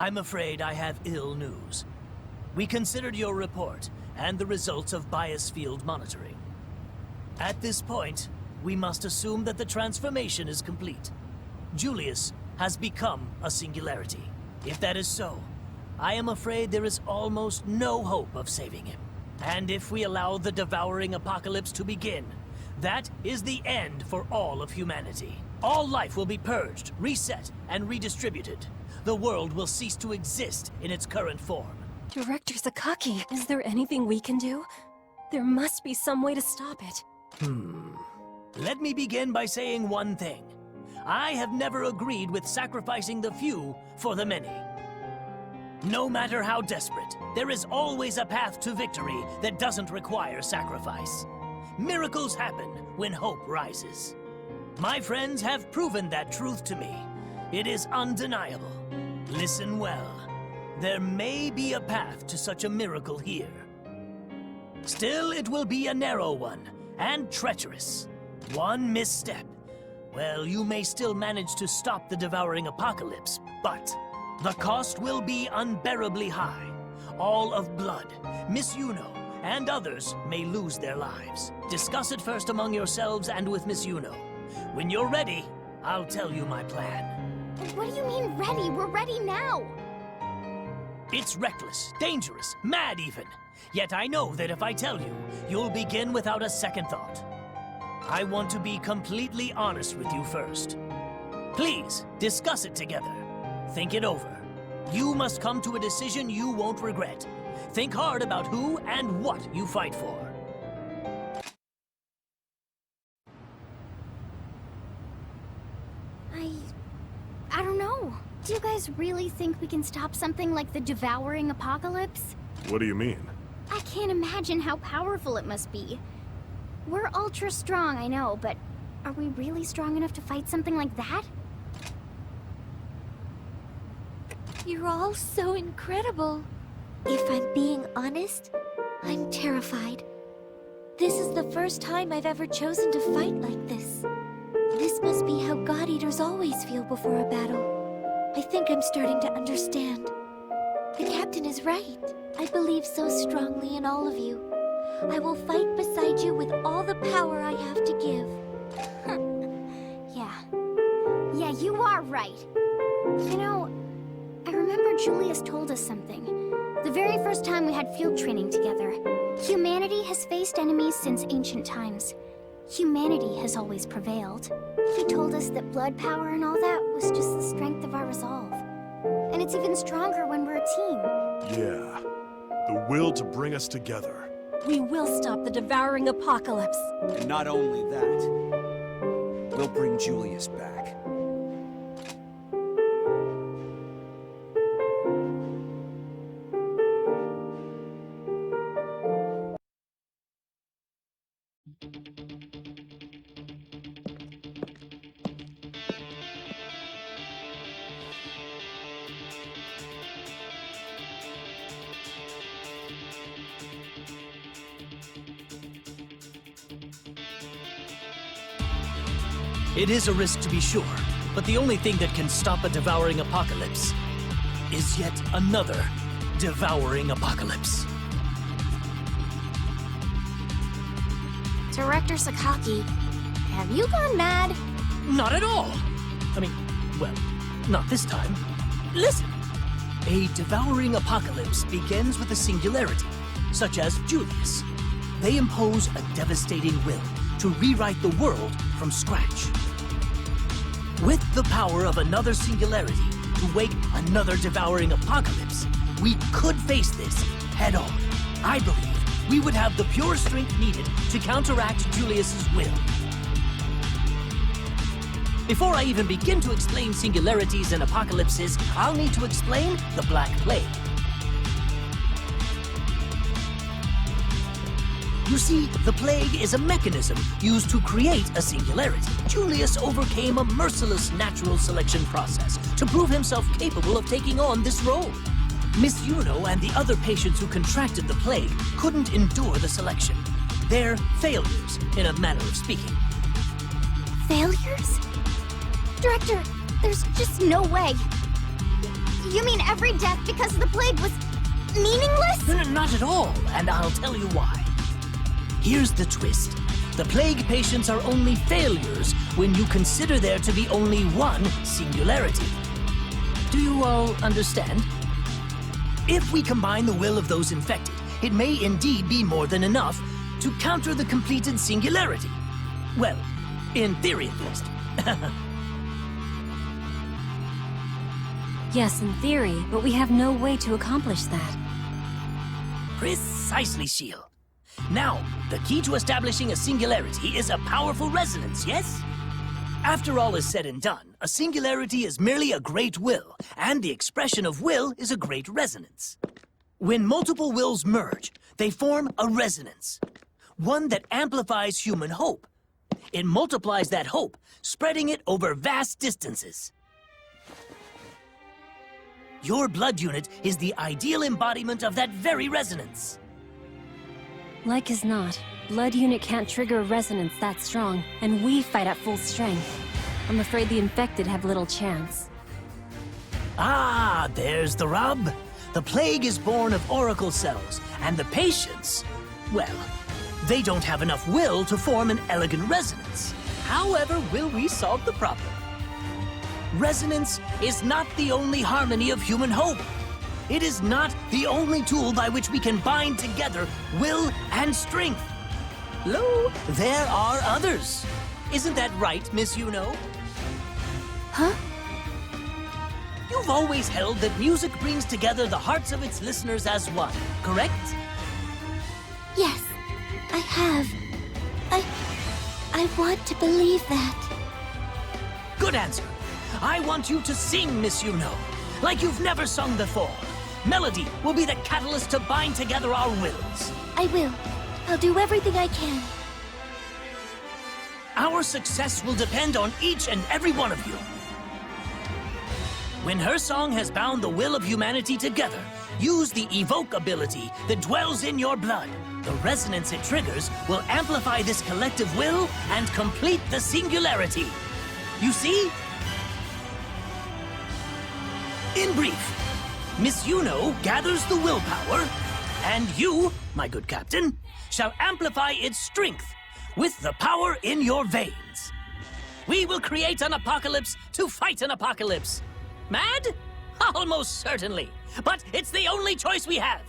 I'm afraid I have ill news. We considered your report and the results of bias field monitoring. At this point, we must assume that the transformation is complete. Julius has become a singularity. If that is so, I am afraid there is almost no hope of saving him. And if we allow the devouring apocalypse to begin, that is the end for all of humanity. All life will be purged, reset, and redistributed. The world will cease to exist in its current form. Director Sakaki, is there anything we can do? There must be some way to stop it. Let me begin by saying one thing. I have never agreed with sacrificing the few for the many. No matter how desperate, there is always a path to victory that doesn't require sacrifice. Miracles happen when hope rises. My friends have proven that truth to me. It is undeniable. Listen well. There may be a path to such a miracle here. Still, it will be a narrow one, and treacherous. One misstep. Well, you may still manage to stop the devouring apocalypse, but the cost will be unbearably high. All of blood, Miss Yuno, and others may lose their lives. Discuss it first among yourselves and with Miss Yuno. When you're ready, I'll tell you my plan. What do you mean ready? We're ready now! It's reckless, dangerous, mad even. Yet I know that if I tell you, you'll begin without a second thought. I want to be completely honest with you first. Please, discuss it together. Think it over. You must come to a decision you won't regret. Think hard about who and what you fight for. I don't know. Do you guys really think we can stop something like the devouring apocalypse? What do you mean? I can't imagine how powerful it must be. We're ultra strong, I know, but are we really strong enough to fight something like that? You're all so incredible. If I'm being honest, I'm terrified. This is the first time I've ever chosen to fight like this. This must be how God Eaters always feel before a battle. I think I'm starting to understand. The captain is right. I believe so strongly in all of you. I will fight beside you with all the power I have to give. Yeah, you are right. You know, I remember Julius told us something. The very first time we had field training together. Humanity has faced enemies since ancient times. Humanity has always prevailed. He told us that blood power and all that was just the strength of our resolve. And it's even stronger when we're a team. Yeah. The will to bring us together. We will stop the devouring apocalypse. And not only that, we'll bring Julius back. It is a risk to be sure, but the only thing that can stop a devouring apocalypse is yet another devouring apocalypse. Director Sakaki, have you gone mad? Not at all! I mean, well, not this time. Listen! A devouring apocalypse begins with a singularity, such as Julius. They impose a devastating will to rewrite the world from scratch. With the power of another singularity to wake another devouring apocalypse, we could face this head on. I believe we would have the pure strength needed to counteract Julius's will. Before I even begin to explain singularities and apocalypses, I'll need to explain the Black Plague. You see, the plague is a mechanism used to create a singularity. Julius overcame a merciless natural selection process to prove himself capable of taking on this role. Miss Yuno and the other patients who contracted the plague couldn't endure the selection. They're failures, in a manner of speaking. Failures? Director, there's just no way. You mean every death because of the plague was meaningless? Not at all, and I'll tell you why. Here's the twist. The plague patients are only failures when you consider there to be only one singularity. Do you all understand? If we combine the will of those infected, it may indeed be more than enough to counter the completed singularity. Well, in theory at least. Yes, in theory, but we have no way to accomplish that. Precisely, Shield. Now, the key to establishing a singularity is a powerful resonance, yes? After all is said and done, a singularity is merely a great will, and the expression of will is a great resonance. When multiple wills merge, they form a resonance, one that amplifies human hope. It multiplies that hope, spreading it over vast distances. Your blood unit is the ideal embodiment of that very resonance. Like as not, blood unit can't trigger a resonance that strong, and we fight at full strength. I'm afraid the infected have little chance. Ah, there's the rub. The plague is born of oracle cells, and the patients, well, they don't have enough will to form an elegant resonance. However, will we solve the problem? Resonance is not the only harmony of human hope. It is not the only tool by which we can bind together will and strength. Lo, there are others. Isn't that right, Miss Yuno? Huh? You've always held that music brings together the hearts of its listeners as one, correct? Yes, I have. I want to believe that. Good answer. I want you to sing, Miss Yuno, like you've never sung before. Melody will be the catalyst to bind together our wills. I will. I'll do everything I can. Our success will depend on each and every one of you. When her song has bound the will of humanity together, use the evoke ability that dwells in your blood. The resonance it triggers will amplify this collective will and complete the singularity. You see? In brief, Miss Yuno gathers the willpower, and you, my good captain, shall amplify its strength with the power in your veins. We will create an apocalypse to fight an apocalypse. Mad? Almost certainly. But it's the only choice we have.